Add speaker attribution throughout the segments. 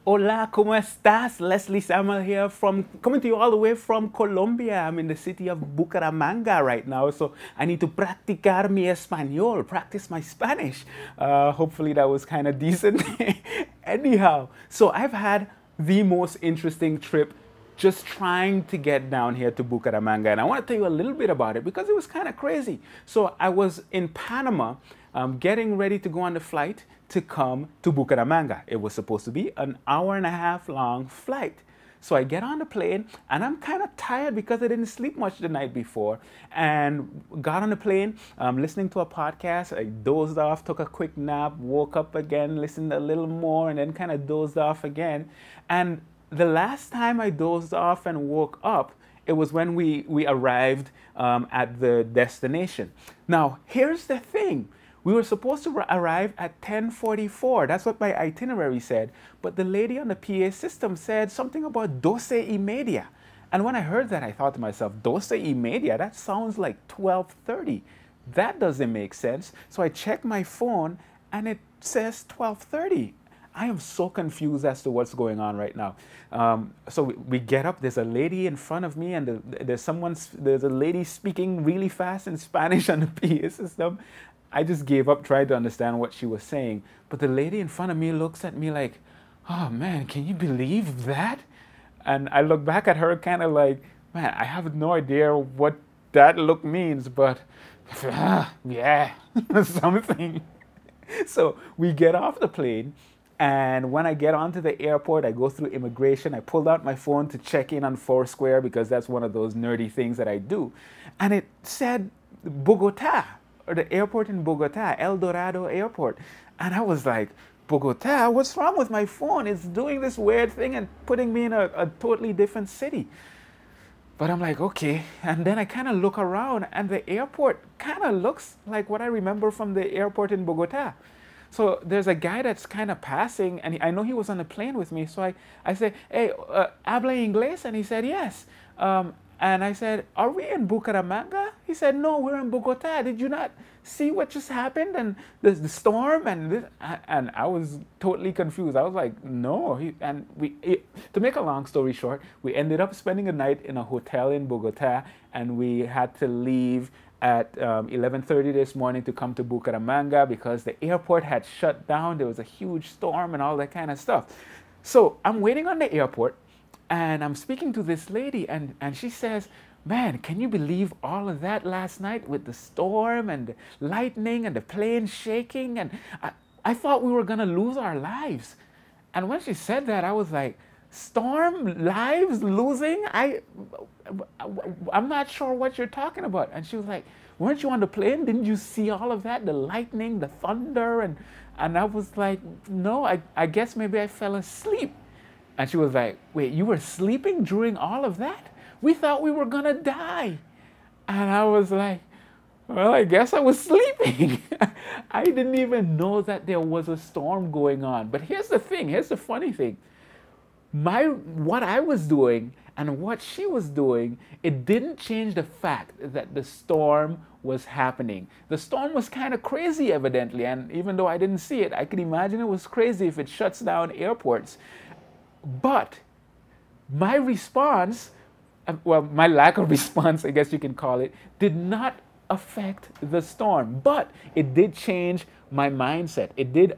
Speaker 1: Hola, ¿cómo estás? Leslie Samuel here from coming to you all the way from Colombia. I'm in the city of Bucaramanga right now, so I need to practicar mi español, practice my Spanish. Hopefully that was kind of decent. Anyhow, so I've had the most interesting trip just trying to get down here to Bucaramanga. And I want to tell you a little bit about it because it was kind of crazy. So I was in Panama getting ready to go on the flight to come to Bucaramanga. It was supposed to be an hour and a half long flight. So I get on the plane and I'm kind of tired because I didn't sleep much the night before, and got on the plane listening to a podcast. I dozed off, took a quick nap, woke up again, listened a little more, and then kind of dozed off again. And the last time I dozed off and woke up, it was when we arrived at the destination. Now, here's the thing. We were supposed to arrive at 10:44. That's what my itinerary said. But the lady on the PA system said something about 12:30. And when I heard that, I thought to myself, 12:30? That sounds like 12:30. That doesn't make sense. So I checked my phone and it says 12:30. I am so confused as to what's going on right now. So we get up, there's a lady in front of me, and there's a lady speaking really fast in Spanish on the PA system. I just gave up trying to understand what she was saying. But the lady in front of me looks at me like, oh man, can you believe that? And I look back at her kind of like, man, I have no idea what that look means, but yeah, something. So we get off the plane. And when I get onto the airport, I go through immigration. I pulled out my phone to check in on Foursquare because that's one of those nerdy things that I do. And it said Bogota, or the airport in Bogota, El Dorado Airport. And I was like, Bogota? What's wrong with my phone? It's doing this weird thing and putting me in a totally different city. But I'm like, okay. And then I kind of look around and the airport kind of looks like what I remember from the airport in Bogota. So there's a guy that's kind of passing, and I know he was on the plane with me. So I say, hey, habla inglés? And he said, yes. And I said, are we in Bucaramanga? He said, no, we're in Bogota. Did you not see what just happened? And the storm and this? And I was totally confused. I was like, no. To make a long story short, we ended up spending a night in a hotel in Bogota, and we had to leave at 11:30 this morning to come to Bucaramanga because the airport had shut down. There was a huge storm and all that kind of stuff. So I'm waiting on the airport, and I'm speaking to this lady, and she says, man, can you believe all of that last night with the storm and the lightning and the plane shaking? And I thought we were going to lose our lives. And when she said that, I was like, storm, lives, losing? I'm not sure what you're talking about. And she was like, weren't you on the plane? Didn't you see all of that? The lightning, the thunder? And I was like, no, I guess maybe I fell asleep. And she was like, wait, you were sleeping during all of that? We thought we were going to die. And I was like, well, I guess I was sleeping. I didn't even know that there was a storm going on. But here's the thing, here's the funny thing. What I was doing and what she was doing, it didn't change the fact that the storm was happening. The storm was kind of crazy, evidently, and even though I didn't see it, I could imagine it was crazy if it shuts down airports. But my response, well, my lack of response, I guess you can call it, did not affect the storm, but it did change my mindset. It did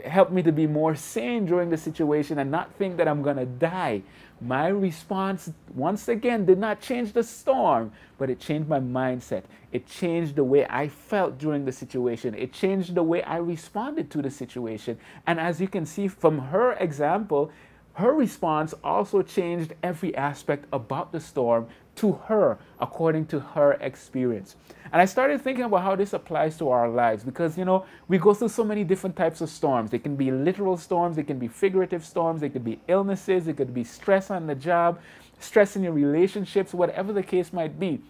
Speaker 1: help me to be more sane during the situation and not think that I'm going to die. My response, once again, did not change the storm, but it changed my mindset. It changed the way I felt during the situation. It changed the way I responded to the situation. And as you can see from her example, her response also changed every aspect about the storm to her, according to her experience. And I started thinking about how this applies to our lives because, you know, we go through so many different types of storms. They can be literal storms, they can be figurative storms, they could be illnesses, it could be stress on the job, stress in your relationships, whatever the case might be.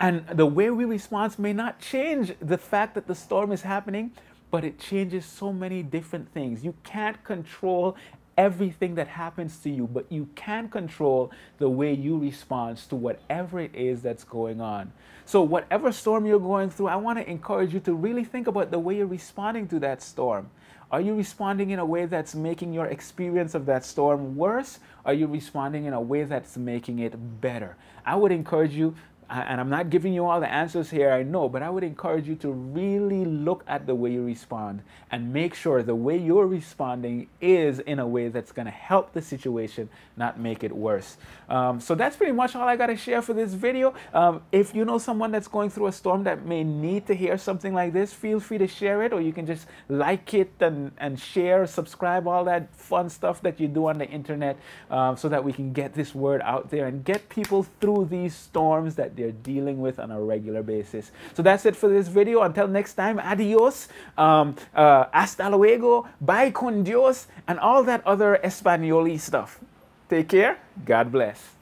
Speaker 1: And the way we respond may not change the fact that the storm is happening, but it changes so many different things. You can't control everything that happens to you, but you can control the way you respond to whatever it is that's going on. So whatever storm you're going through, I want to encourage you to really think about the way you're responding to that storm. Are you responding in a way that's making your experience of that storm worse? Are you responding in a way that's making it better? I would encourage you, and I'm not giving you all the answers here, I know, but I would encourage you to really look at the way you respond and make sure the way you're responding is in a way that's going to help the situation, not make it worse. So that's pretty much all I got to share for this video. If you know someone that's going through a storm that may need to hear something like this, feel free to share it, or you can just like it and share, subscribe, all that fun stuff that you do on the internet, so that we can get this word out there and get people through these storms that they're dealing with on a regular basis. So that's it for this video. Until next time, adios, hasta luego, bye con Dios, and all that other Espanol-y stuff. Take care. God bless.